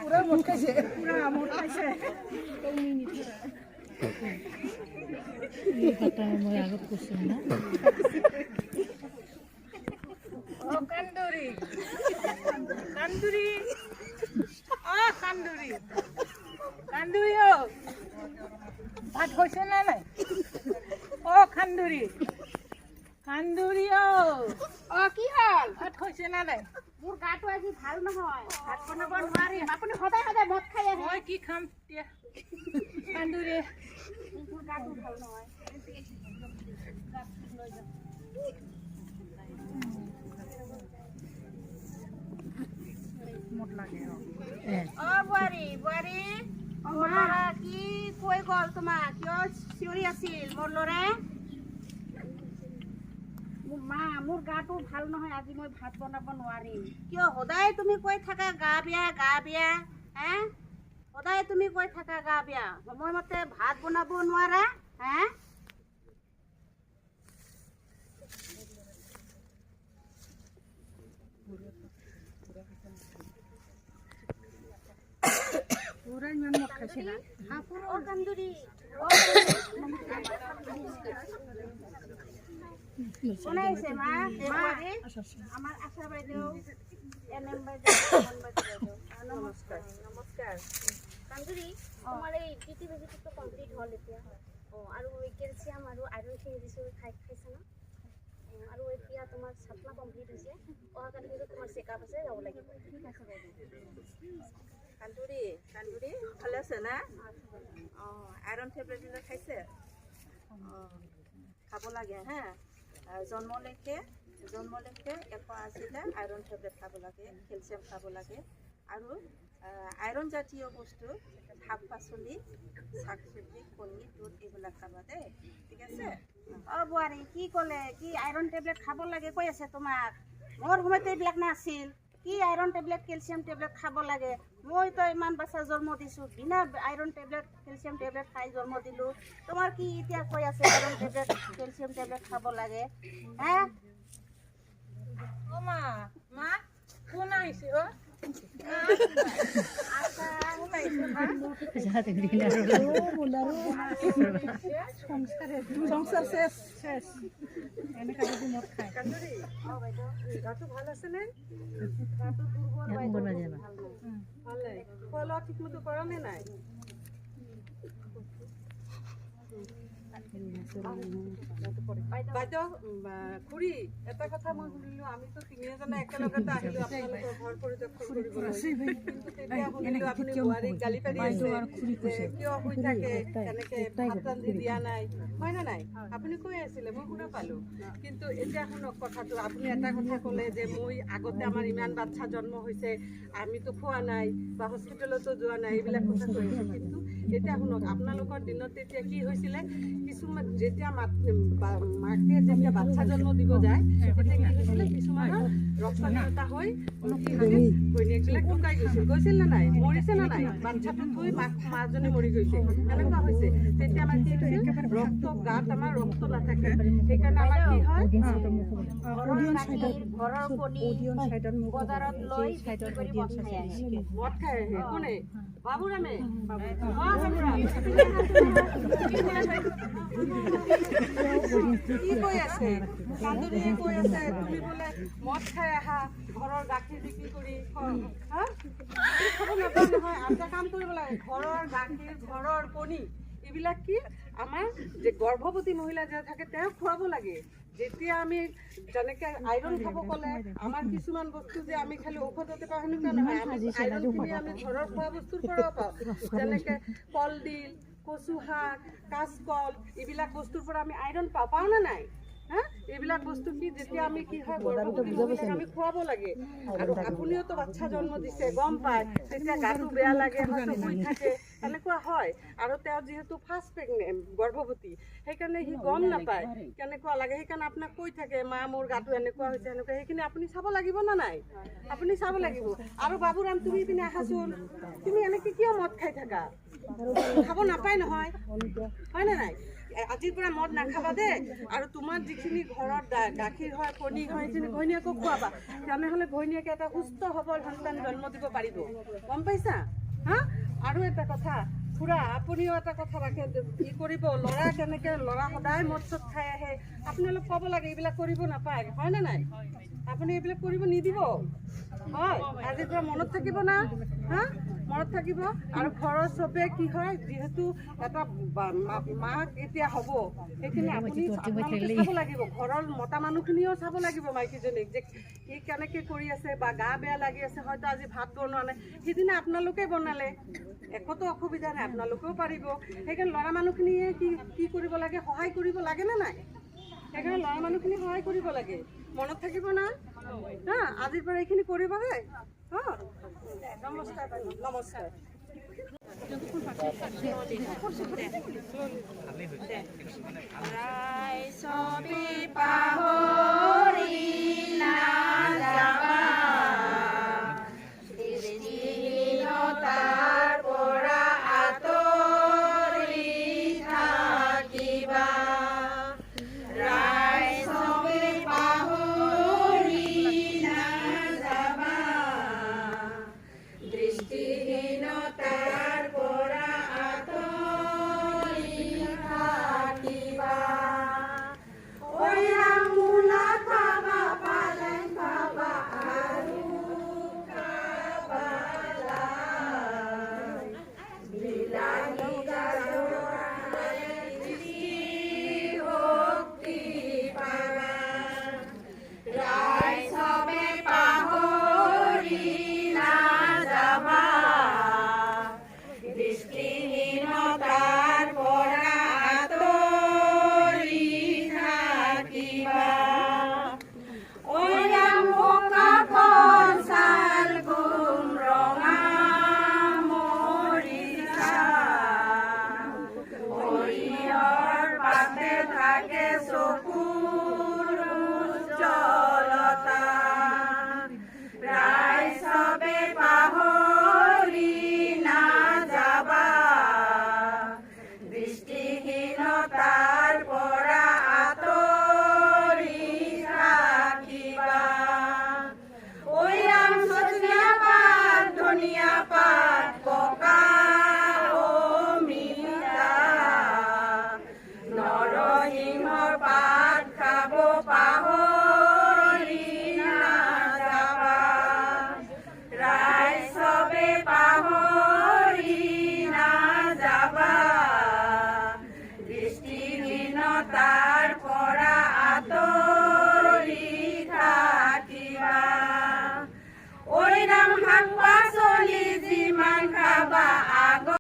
পুরা মদ খাইছে এই কথা মই আগত কৈছোঁ না কান্দুরি কান্দুরি কান্দুরি কান্দুরি ভাত হয়েছে না নাই কান্দুরি কান্দুরি কি হল ভাত হয়েছে না নাই মোৰ গাটো আজি ভাল নহয় ভাত বনাব নোৱাৰিম আপুনি সদায় সদায় মদ খাই আহে মই কি খাম এতিয়া কান্দুরি মোৰ গাটো ভাল নহয় মত লাগে বোৱাৰী বোৱাৰী ল'ৰা কি কৈ গ'ল তোমাক কিয় চিঞৰি আছিল মোৰ ল'ৰাই মা মোৰ গাটো ভাল নহয় আজি মই ভাত বনাব নোৱাৰিম কিয় সদায় তুমি কৈ থাকা গা বেয়া হে সদায় তুমি কৈ থাকা গা বেয়া সময়মতে ভাত বনাব নোৱাৰা হে পুৰা ইমান মদ খাইছে না কান্দুৰি বনাইছে মা আমাৰ আশা বাইদেউ এনএম বাইদেউ নমস্কাৰ নমস্কাৰ কান্দুৰি তোমাৰ এই টিটি বেজিটো কমপ্লিট হ'ল এতিয়া আৰু কেলছিয়াম আৰু আইৰনখিনি দিছোঁ খাইছা ন আৰু এতিয়া তোমাৰ 7 মাহ কমপ্লিট হৈছে অহাকালি কিন্তু তোমাৰ চেকআপ আছে যাব লাগিব ঠিক আছে বাইদেউ কান্দুৰি কান্দুৰি ভালে আছে না আইৰণ টেবলেট খাইছে খাব লাগে হা জন্মলৈকে 180টা আইৰণ টেবলেট খাব লাগে কেলছিয়াম খাব লাগে আৰু আইৰণ জাতীয় বস্তু শাক পাচলি শাক চব্জি কণী দুধ এইবিলাক খাবা দেই ঠিক আছে বোৱাৰী কি ক'লে কি আইৰণ টেবলেট খাব লাগে কৈ আছে তোমাক মোৰ সময়তে এইবিলাক নাছিল কি আইৰণ টেবলেট কেলছিয়াম টেবলেট খাব লাগে মইতো ইমান বাচ্চা জন্ম দিছোঁ বিনা আইৰণ টেবলেট কেলছিয়াম টেবলেট খাই জন্ম দিলোঁ তোমাৰ কি এতিয়া কৈ আছে আইৰণ টেবলেট কেলছিয়াম টেবলেট খাব লাগে হে মা মা কোন আহিছে সংসার শেষ শেষ এনেকা যদি মদ খায় গাটো ভাল আছে নে ভালে খোৱা লোৱা ঠিকমতো কৰা নে নাই বাইদেউ খুৰী এটা কথা মই শুনিলোঁ আমিতো তিনিওজনে একেলগতে আহিলোঁ আপোনালোকৰ ঘৰ পৰিদৰ্শন কৰিবলৈ কিন্তু তেতিয়া শুনিলোঁ আপুনি বোৱাৰীক গালি পাৰি আছে কিয় শুই থাকে তেনেকৈ ভাত ৰান্ধি দিয়া নাই হয়নে নাই আপুনি কৈ আছিলে মই শুনা পালোঁ কিন্তু এতিয়া শুনক কথাটো আপুনি এটা কথা ক'লে যে মই আগতে আমাৰ ইমান বাচ্চা জন্ম হৈছে আমিতো খোৱা নাই বা হস্পিটেলতো যোৱা নাই এইবিলাক কথা কৈ আছে কিন্তু এতিয়া শুনক আপোনালোকৰ দিনত তেতিয়া কি হৈছিলে কিছুমান যেতিয়া মাকে যেতিয়া বাচ্চা জন্ম দিব যায় তেতিয়া কি হৈছিলে কিছুমানৰ ৰক্তহীনতা হৈ ঘৈণীয়েকবিলাক ঢুকাই গৈছিল নে নাই মৰিছে নে নাই বাচ্চাটো থৈ মাজনী মৰি গৈছে এনেকুৱা হৈছে তেতিয়া আমাৰ কি হৈছিল ৰক্ত গাত আমাৰ ৰক্ত নাথাকে সেইকাৰণে আমাৰ কি হয় ঘৰৰ কণী বজাৰত লৈ মদ খাই আহে কোনে বাবুৰামে কি কৈ আছে কান্দুৰিয়ে কৈ আছে তুমি বোলে মদ খাই আহা ঘৰৰ গাখীৰ বিক্ৰী কৰি খাব নাপায় নহয় এটা কাম কৰিব লাগে ঘৰৰ গাখীৰ ঘৰৰ কণী এইবিলাক কি আমাৰ যে গৰ্ভৱতী মহিলা যে থাকে তেওঁক খুৱাব লাগে যেতিয়া আমি যেনেকৈ আইৰণ খাব ক'লে আমাৰ কিছুমান বস্তু যে আমি খালি ঔষধতে পাওঁ সেনেকুৱা নহয় আমি আইৰণখিনি আমি ঘৰৰ খোৱা বস্তুৰ পৰাও পাওঁ যেনেকৈ কলডিল কচু শাক কাঁচকল এইবিলাক বস্তুৰ পৰা আমি আইৰণ পাওঁ নে নাই হা এইবিলাক বস্তু কি যেতিয়া আমি কি হয় গৰ্ভৱতী মহিলাক আমি খুৱাব লাগে আৰু আপুনিওতো বাচ্চা জন্ম দিছে গম পায় তেতিয়া গাটো বেয়া লাগে হয়তো শুই থাকে এনেকুৱা হয় আৰু তেওঁ যিহেতু ফাৰ্ষ্ট প্ৰেগনেণ্ট গৰ্ভৱতী সেইকাৰণে সি গম নাপায় কেনেকুৱা লাগে সেইকাৰণে আপোনাক কৈ থাকে মা মোৰ গাটো এনেকুৱা হৈছে এনেকুৱা সেইখিনি আপুনি চাব লাগিব নে নাই আপুনি চাব লাগিব আৰু বাবুৰাম তুমি পিনে আহাচোন তুমি এনেকৈ কিয় মদ খাই থাকা খাব নাপায় নহয় হয়নে নাই আজিৰ পৰা মদ নাখাবা দেই আৰু তোমাৰ যিখিনি ঘৰত গাখীৰ হয় কণী হয় সেইখিনি ঘৈণীয়েকো খুৱাবা তেনেহ'লে ঘৈণীয়েকে এটা সুস্থ সবল সন্তান জন্ম দিব পাৰিব গম পাইছা হা আৰু এটা কথা খুৰা আপুনিও এটা কথা ৰাখে কি কৰিব ল'ৰা কেনেকৈ ল'ৰা সদায় মদ চদ খাই আহে আপুনি অলপ ক'ব লাগে এইবিলাক কৰিব নাপায় হয়নে নাই আপুনি এইবিলাক কৰিব নিদিব হয় আজিৰ পৰা মনত থাকিব না হা মনত থাকিব আৰু ঘৰৰ চবে কি হয় যিহেতু এটা মাক এতিয়া হ'ব সেইখিনি আপুনি চাব লাগিব ঘৰৰ মতা মানুহখিনিও চাব লাগিব মাইকীজনীক যে কি কেনেকৈ কৰি আছে বা গা বেয়া লাগি আছে হয়তো আজি ভাত বনোৱা নাই সিদিনা আপোনালোকে বনালে একোতো অসুবিধা নাই আপোনালোকেও পাৰিব সেইকাৰণে ল'ৰা মানুহখিনিয়ে কি কৰিব লাগে সহায় কৰিব লাগে নে নাই সেইকাৰণে ল'ৰা মানুহখিনি সহায় কৰিব লাগে মনত থাকিব না হা আজিৰ পৰা এইখিনি কৰিব দেই হা নমস্কাৰ নমস্কাৰ ছবি পাহৰ